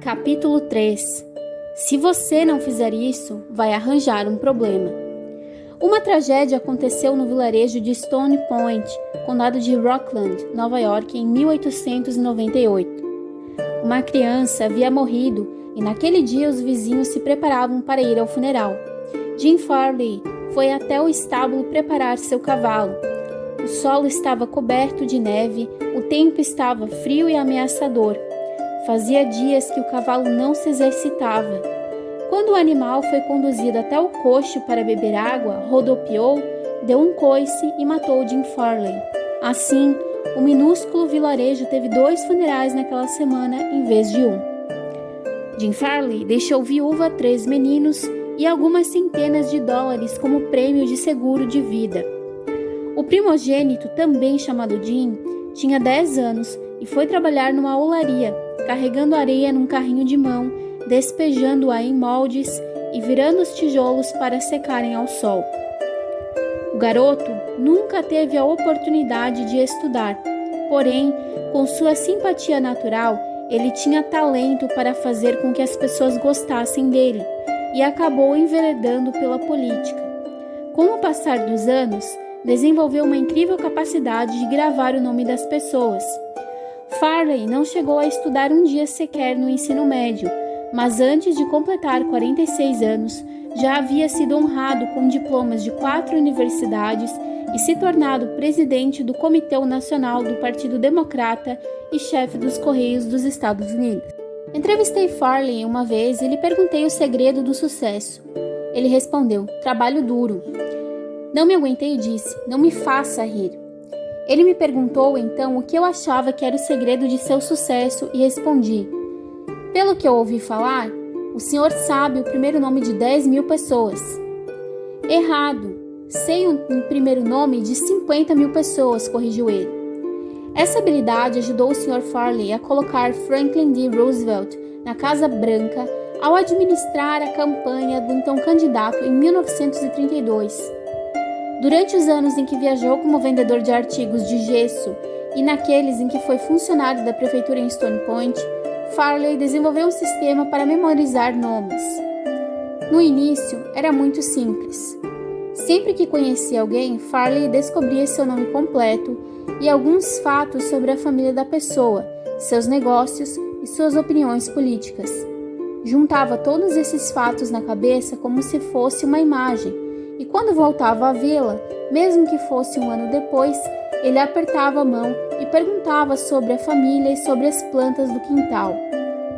Capítulo 3. Se você não fizer isso, vai arranjar um problema. Uma tragédia aconteceu no vilarejo de Stone Point, condado de Rockland, Nova York, em 1898. Uma criança havia morrido e naquele dia os vizinhos se preparavam para ir ao funeral. Jim Farley foi até o estábulo preparar seu cavalo. O solo estava coberto de neve, o tempo estava frio e ameaçador. Fazia dias que o cavalo não se exercitava. Quando o animal foi conduzido até o coxo para beber água, rodopiou, deu um coice e matou Jim Farley. Assim, o minúsculo vilarejo teve 2 funerais naquela semana em vez de um. Jim Farley deixou viúva 3 meninos e algumas centenas de dólares como prêmio de seguro de vida. O primogênito, também chamado Jim, tinha 10 anos e foi trabalhar numa olaria, carregando areia num carrinho de mão, despejando-a em moldes e virando os tijolos para secarem ao sol. O garoto nunca teve a oportunidade de estudar, porém, com sua simpatia natural, ele tinha talento para fazer com que as pessoas gostassem dele e acabou enveredando pela política. Com o passar dos anos, desenvolveu uma incrível capacidade de gravar o nome das pessoas. Farley não chegou a estudar um dia sequer no ensino médio, mas antes de completar 46 anos, já havia sido honrado com diplomas de 4 universidades e se tornado presidente do Comitê Nacional do Partido Democrata e chefe dos Correios dos Estados Unidos. Entrevistei Farley uma vez e lhe perguntei o segredo do sucesso. Ele respondeu: trabalho duro. Não me aguentei e disse: não me faça rir. Ele me perguntou então o que eu achava que era o segredo de seu sucesso e respondi: pelo que eu ouvi falar, o senhor sabe o primeiro nome de 10.000 pessoas. Errado. Sei o primeiro nome de 50.000 pessoas, corrigiu ele. Essa habilidade ajudou o Sr. Farley a colocar Franklin D. Roosevelt na Casa Branca ao administrar a campanha do então candidato em 1932. Durante os anos em que viajou como vendedor de artigos de gesso e naqueles em que foi funcionário da prefeitura em Stone Point, Farley desenvolveu um sistema para memorizar nomes. No início, era muito simples. Sempre que conhecia alguém, Farley descobria seu nome completo e alguns fatos sobre a família da pessoa, seus negócios e suas opiniões políticas. Juntava todos esses fatos na cabeça como se fosse uma imagem, e quando voltava a vê-la, mesmo que fosse um ano depois, ele apertava a mão e perguntava sobre a família e sobre as plantas do quintal.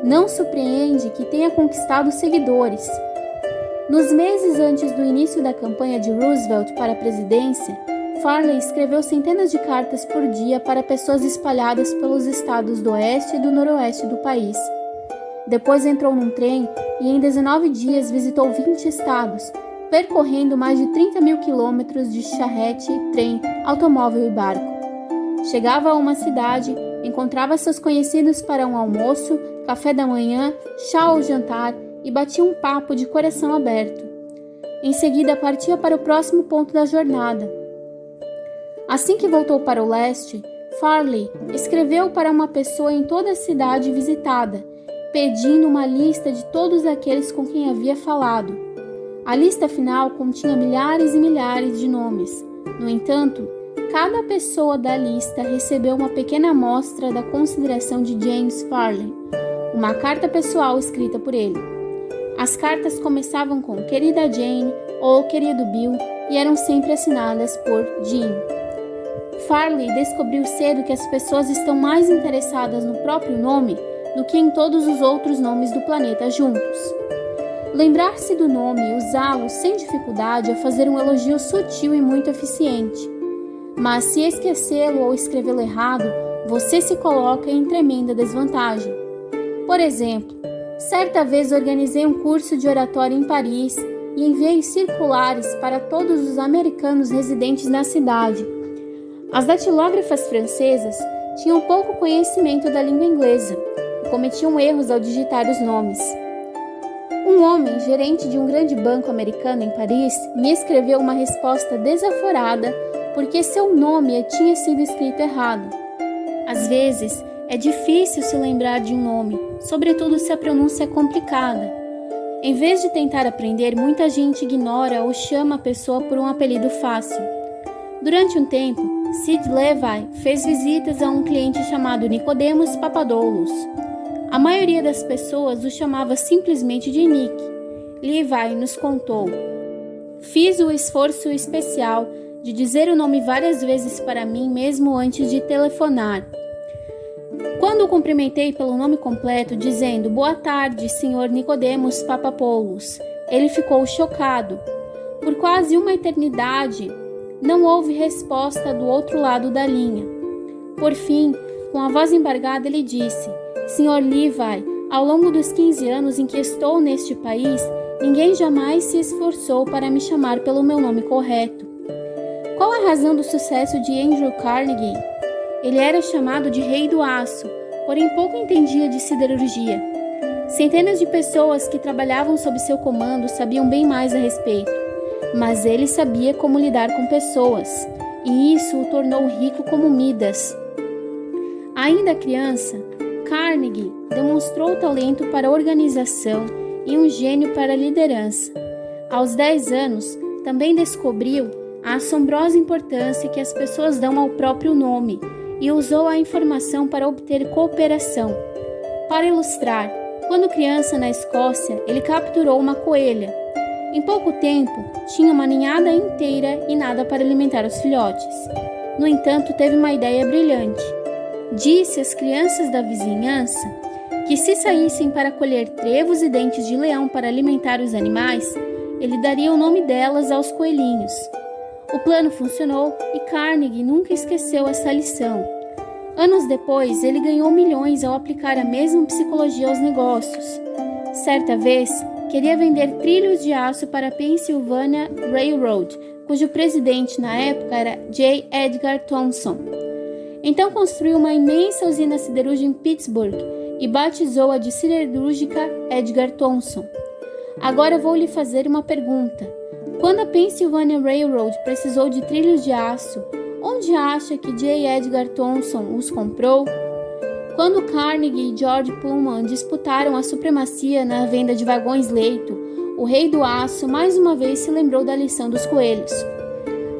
Não surpreende que tenha conquistado seguidores. Nos meses antes do início da campanha de Roosevelt para a presidência, Farley escreveu centenas de cartas por dia para pessoas espalhadas pelos estados do oeste e do noroeste do país. Depois entrou num trem e em 19 dias visitou 20 estados, percorrendo mais de 30.000 quilômetros de charrete, trem, automóvel e barco. Chegava a uma cidade, encontrava seus conhecidos para um almoço, café da manhã, chá ou jantar e batia um papo de coração aberto. Em seguida, partia para o próximo ponto da jornada. Assim que voltou para o leste, Farley escreveu para uma pessoa em toda a cidade visitada, pedindo uma lista de todos aqueles com quem havia falado. A lista final continha milhares e milhares de nomes. No entanto, cada pessoa da lista recebeu uma pequena amostra da consideração de James Farley, uma carta pessoal escrita por ele. As cartas começavam com Querida Jane ou Querido Bill e eram sempre assinadas por Jim. Farley descobriu cedo que as pessoas estão mais interessadas no próprio nome do que em todos os outros nomes do planeta juntos. Lembrar-se do nome e usá-lo sem dificuldade é fazer um elogio sutil e muito eficiente. Mas se esquecê-lo ou escrevê-lo errado, você se coloca em tremenda desvantagem. Por exemplo, certa vez organizei um curso de oratória em Paris e enviei circulares para todos os americanos residentes na cidade. As datilógrafas francesas tinham pouco conhecimento da língua inglesa e cometiam erros ao digitar os nomes. Um homem, gerente de um grande banco americano em Paris, me escreveu uma resposta desaforada porque seu nome tinha sido escrito errado. Às vezes, É difícil se lembrar de um nome, sobretudo se a pronúncia é complicada. Em vez de tentar aprender, muita gente ignora ou chama a pessoa por um apelido fácil. Durante um tempo, Sid Levi fez visitas a um cliente chamado Nicodemus Papadopoulos. A maioria das pessoas o chamava simplesmente de Nick. Levi nos contou: "Fiz o esforço especial de dizer o nome várias vezes para mim mesmo antes de telefonar. Quando o cumprimentei pelo nome completo, dizendo 'Boa tarde, Sr. Nicodemus Papadopoulos', ele ficou chocado. Por quase uma eternidade, não houve resposta do outro lado da linha. Por fim, com a voz embargada, ele disse: 'Sr. Levi, ao longo dos 15 anos em que estou neste país, ninguém jamais se esforçou para me chamar pelo meu nome correto. Qual a razão do sucesso de Andrew Carnegie? Ele era chamado de Rei do Aço, porém pouco entendia de siderurgia. Centenas de pessoas que trabalhavam sob seu comando sabiam bem mais a respeito, mas ele sabia como lidar com pessoas, e isso o tornou rico como Midas.' Ainda criança, Carnegie demonstrou talento para a organização e um gênio para a liderança. Aos 10 anos, também descobriu a assombrosa importância que as pessoas dão ao próprio nome e usou a informação para obter cooperação. Para ilustrar, quando criança na Escócia, ele capturou uma coelha. Em pouco tempo, tinha uma ninhada inteira e nada para alimentar os filhotes. No entanto, teve uma ideia brilhante. Disse às crianças da vizinhança que se saíssem para colher trevos e dentes de leão para alimentar os animais, ele daria o nome delas aos coelhinhos. O plano funcionou e Carnegie nunca esqueceu essa lição. Anos depois, ele ganhou milhões ao aplicar a mesma psicologia aos negócios. Certa vez, queria vender trilhos de aço para a Pennsylvania Railroad, cujo presidente na época era J. Edgar Thomson. Então construiu uma imensa usina siderúrgica em Pittsburgh e batizou-a de Siderúrgica Edgar Thomson. Agora vou lhe fazer uma pergunta. Quando a Pennsylvania Railroad precisou de trilhos de aço, onde acha que J. Edgar Thomson os comprou? Quando Carnegie e George Pullman disputaram a supremacia na venda de vagões-leito, o rei do aço mais uma vez se lembrou da lição dos coelhos.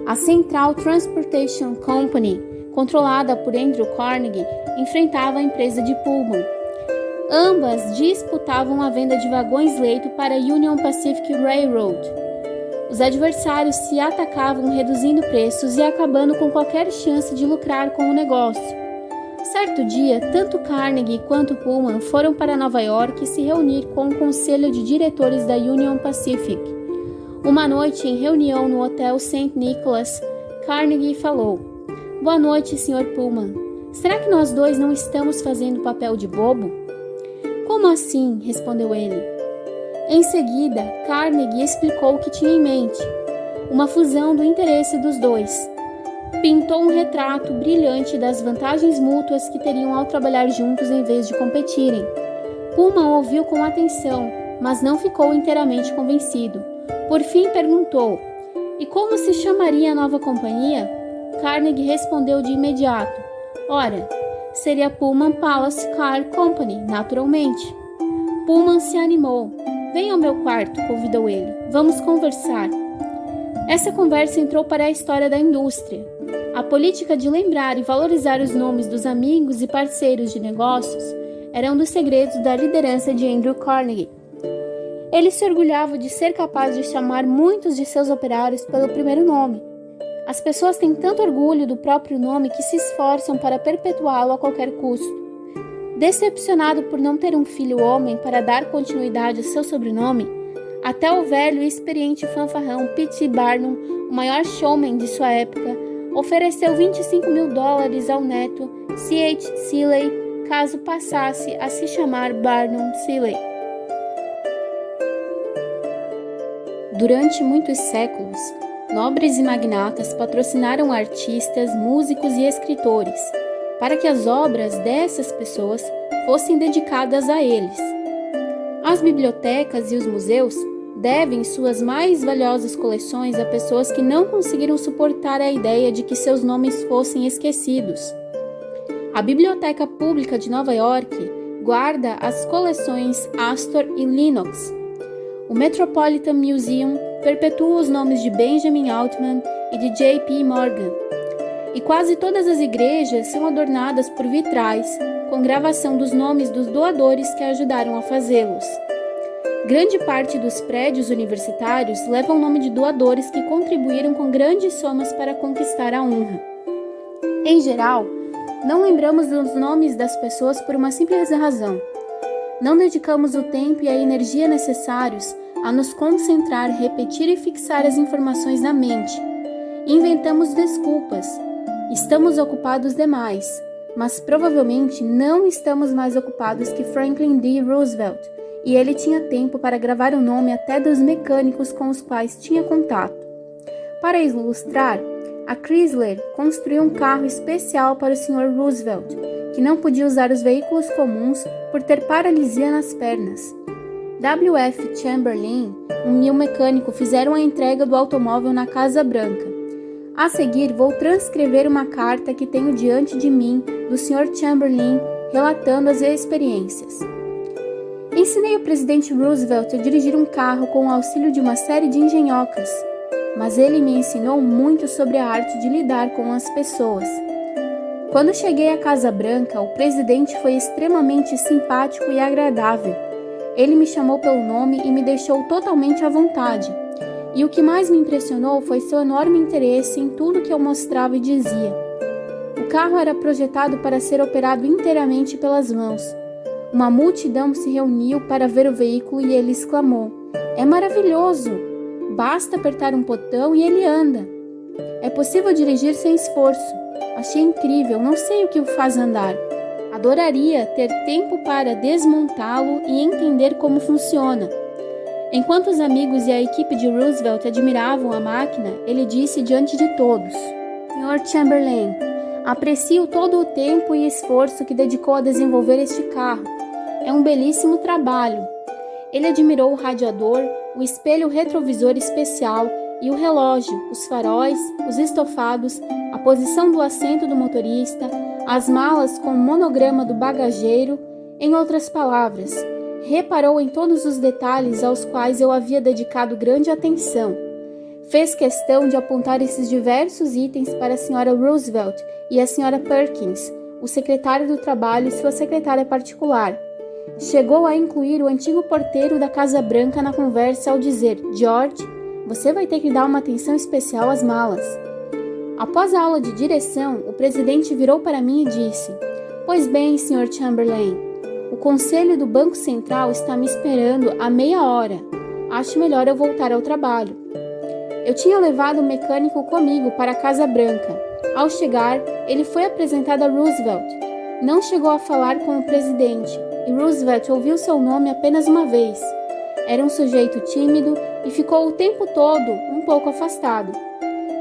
A Central Transportation Company, controlada por Andrew Carnegie, enfrentava a empresa de Pullman. Ambas disputavam a venda de vagões-leito para a Union Pacific Railroad. Os adversários se atacavam reduzindo preços e acabando com qualquer chance de lucrar com o negócio. Certo dia, tanto Carnegie quanto Pullman foram para Nova York se reunir com o conselho de diretores da Union Pacific. Uma noite, em reunião no Hotel St. Nicholas, Carnegie falou: "Boa noite, Sr. Pullman. Será que nós dois não estamos fazendo papel de bobo?" "Como assim?" respondeu ele. Em seguida, Carnegie explicou o que tinha em mente: uma fusão do interesse dos dois. Pintou um retrato brilhante das vantagens mútuas que teriam ao trabalhar juntos em vez de competirem. Pullman ouviu com atenção, mas não ficou inteiramente convencido. Por fim perguntou: "E como se chamaria a nova companhia?" Carnegie respondeu de imediato: "Ora, seria Pullman Palace Car Company, naturalmente." Pullman se animou. "Venha ao meu quarto", convidou ele. "Vamos conversar." Essa conversa entrou para a história da indústria. A política de lembrar e valorizar os nomes dos amigos e parceiros de negócios era um dos segredos da liderança de Andrew Carnegie. Ele se orgulhava de ser capaz de chamar muitos de seus operários pelo primeiro nome. As pessoas têm tanto orgulho do próprio nome que se esforçam para perpetuá-lo a qualquer custo. Decepcionado por não ter um filho homem para dar continuidade ao seu sobrenome, até o velho e experiente fanfarrão P.T. Barnum, o maior showman de sua época, ofereceu $25.000 ao neto C.H. Seeley caso passasse a se chamar Barnum Seeley. Durante muitos séculos, nobres e magnatas patrocinaram artistas, músicos e escritores, para que as obras dessas pessoas fossem dedicadas a eles. As bibliotecas e os museus devem suas mais valiosas coleções a pessoas que não conseguiram suportar a ideia de que seus nomes fossem esquecidos. A Biblioteca Pública de Nova York guarda as coleções Astor e Lenox. O Metropolitan Museum perpetua os nomes de Benjamin Altman e de J.P. Morgan. E quase todas as igrejas são adornadas por vitrais com gravação dos nomes dos doadores que ajudaram a fazê-los. Grande parte dos prédios universitários leva o nome de doadores que contribuíram com grandes somas para conquistar a honra. Em geral, não lembramos dos nomes das pessoas por uma simples razão. Não dedicamos o tempo e a energia necessários a nos concentrar, repetir e fixar as informações na mente. Inventamos desculpas. Estamos ocupados demais, mas provavelmente não estamos mais ocupados que Franklin D. Roosevelt, e ele tinha tempo para gravar o nome até dos mecânicos com os quais tinha contato. Para ilustrar, a Chrysler construiu um carro especial para o Sr. Roosevelt, que não podia usar os veículos comuns por ter paralisia nas pernas. W.F. Chamberlain, um mecânico, fizeram a entrega do automóvel na Casa Branca. A seguir, vou transcrever uma carta que tenho diante de mim do Sr. Chamberlain relatando as experiências. Ensinei o presidente Roosevelt a dirigir um carro com o auxílio de uma série de engenhocas, mas ele me ensinou muito sobre a arte de lidar com as pessoas. Quando cheguei à Casa Branca, o presidente foi extremamente simpático e agradável. Ele me chamou pelo nome e me deixou totalmente à vontade. E o que mais me impressionou foi seu enorme interesse em tudo que eu mostrava e dizia. O carro era projetado para ser operado inteiramente pelas mãos. Uma multidão se reuniu para ver o veículo e ele exclamou: "É maravilhoso! Basta apertar um botão e ele anda. É possível dirigir sem esforço. Achei incrível, não sei o que o faz andar. Adoraria ter tempo para desmontá-lo e entender como funciona." Enquanto os amigos e a equipe de Roosevelt admiravam a máquina, ele disse diante de todos: "Sr. Chamberlain, aprecio todo o tempo e esforço que dedicou a desenvolver este carro. É um belíssimo trabalho." Ele admirou o radiador, o espelho retrovisor especial e o relógio, os faróis, os estofados, a posição do assento do motorista, as malas com o monograma do bagageiro, em outras palavras, reparou em todos os detalhes aos quais eu havia dedicado grande atenção. Fez questão de apontar esses diversos itens para a Sra. Roosevelt e a Sra. Perkins, o secretário do trabalho e sua secretária particular. Chegou a incluir o antigo porteiro da Casa Branca na conversa ao dizer: "George, você vai ter que dar uma atenção especial às malas." Após a aula de direção, o presidente virou para mim e disse: "Pois bem, Sr. Chamberlain, o Conselho do Banco Central está me esperando há meia hora. Acho melhor eu voltar ao trabalho." Eu tinha levado o mecânico comigo para a Casa Branca. Ao chegar, ele foi apresentado a Roosevelt. Não chegou a falar com o presidente, e Roosevelt ouviu seu nome apenas uma vez. Era um sujeito tímido e ficou o tempo todo um pouco afastado.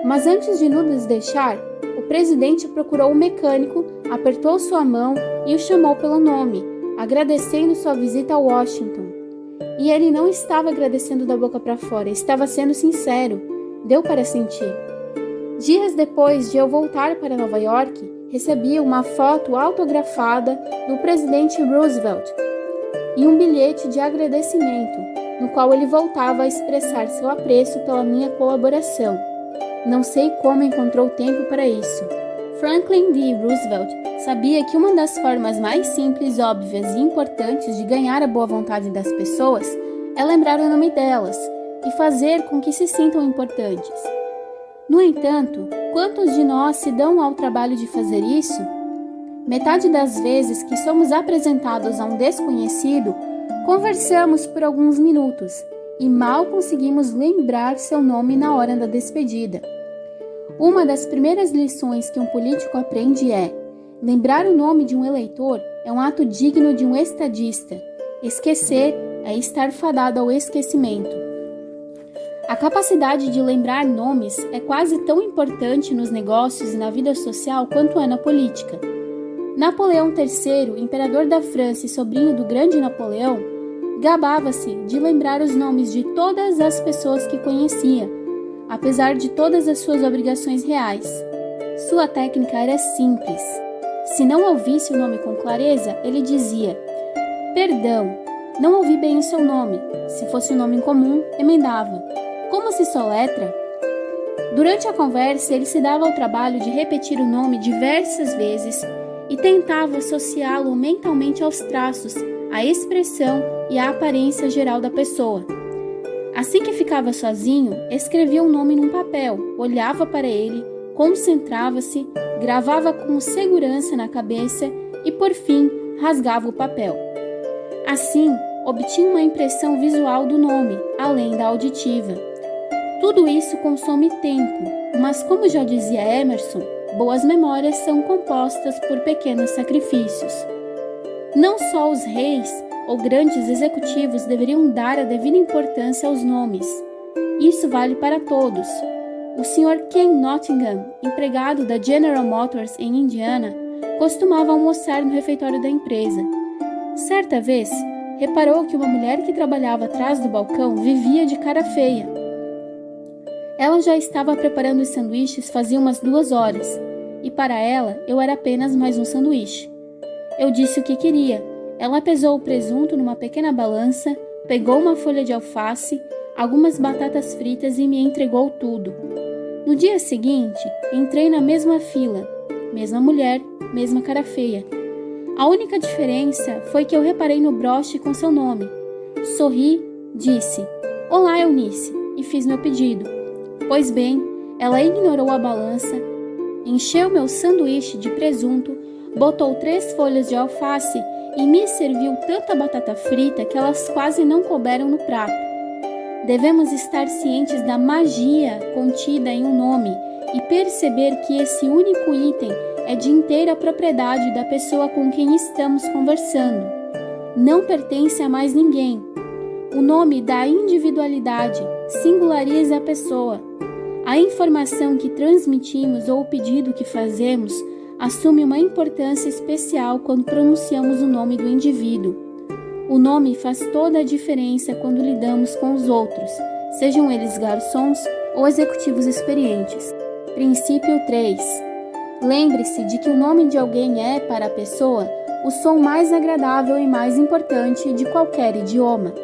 Mas antes de nos deixar, o presidente procurou o mecânico, apertou sua mão e o chamou pelo nome, agradecendo sua visita a Washington. E ele não estava agradecendo da boca para fora, estava sendo sincero. Deu para sentir. Dias depois de eu voltar para Nova York, recebi uma foto autografada do presidente Roosevelt e um bilhete de agradecimento, no qual ele voltava a expressar seu apreço pela minha colaboração. Não sei como encontrou tempo para isso. Franklin D. Roosevelt sabia que uma das formas mais simples, óbvias e importantes de ganhar a boa vontade das pessoas é lembrar o nome delas e fazer com que se sintam importantes. No entanto, quantos de nós se dão ao trabalho de fazer isso? Metade das vezes que somos apresentados a um desconhecido, conversamos por alguns minutos e mal conseguimos lembrar seu nome na hora da despedida. Uma das primeiras lições que um político aprende é: lembrar o nome de um eleitor é um ato digno de um estadista. Esquecer é estar fadado ao esquecimento. A capacidade de lembrar nomes é quase tão importante nos negócios e na vida social quanto é na política. Napoleão III, imperador da França e sobrinho do grande Napoleão, gabava-se de lembrar os nomes de todas as pessoas que conhecia, apesar de todas as suas obrigações reais. Sua técnica era simples. Se não ouvisse o nome com clareza, ele dizia: perdão, não ouvi bem o seu nome. Se fosse um nome incomum, emendava: como se soletra? Durante a conversa, ele se dava ao trabalho de repetir o nome diversas vezes e tentava associá-lo mentalmente aos traços, à expressão e à aparência geral da pessoa. Assim que ficava sozinho, escrevia o nome num papel, olhava para ele, concentrava-se, gravava com segurança na cabeça e, por fim, rasgava o papel. Assim, obtinha uma impressão visual do nome, além da auditiva. Tudo isso consome tempo, mas como já dizia Emerson, boas memórias são compostas por pequenos sacrifícios. Não só os reis ou grandes executivos deveriam dar a devida importância aos nomes. Isso vale para todos. O Sr. Ken Nottingham, empregado da General Motors em Indiana, costumava almoçar no refeitório da empresa. Certa vez, reparou que uma mulher que trabalhava atrás do balcão vivia de cara feia. Ela já estava preparando os sanduíches fazia umas 2 horas, e para ela eu era apenas mais um sanduíche. Eu disse o que queria. Ela pesou o presunto numa pequena balança, pegou uma folha de alface, algumas batatas fritas e me entregou tudo. No dia seguinte, entrei na mesma fila, mesma mulher, mesma cara feia. A única diferença foi que eu reparei no broche com seu nome. Sorri, disse: "Olá, Eunice", e fiz meu pedido. Pois bem, ela ignorou a balança, encheu meu sanduíche de presunto, botou 3 folhas de alface e me serviu tanta batata frita que elas quase não couberam no prato. Devemos estar cientes da magia contida em um nome e perceber que esse único item é de inteira propriedade da pessoa com quem estamos conversando. Não pertence a mais ninguém. O nome dá individualidade, singulariza a pessoa. A informação que transmitimos ou o pedido que fazemos assume uma importância especial quando pronunciamos o nome do indivíduo. O nome faz toda a diferença quando lidamos com os outros, sejam eles garçons ou executivos experientes. Princípio 3. Lembre-se de que o nome de alguém é, para a pessoa, o som mais agradável e mais importante de qualquer idioma.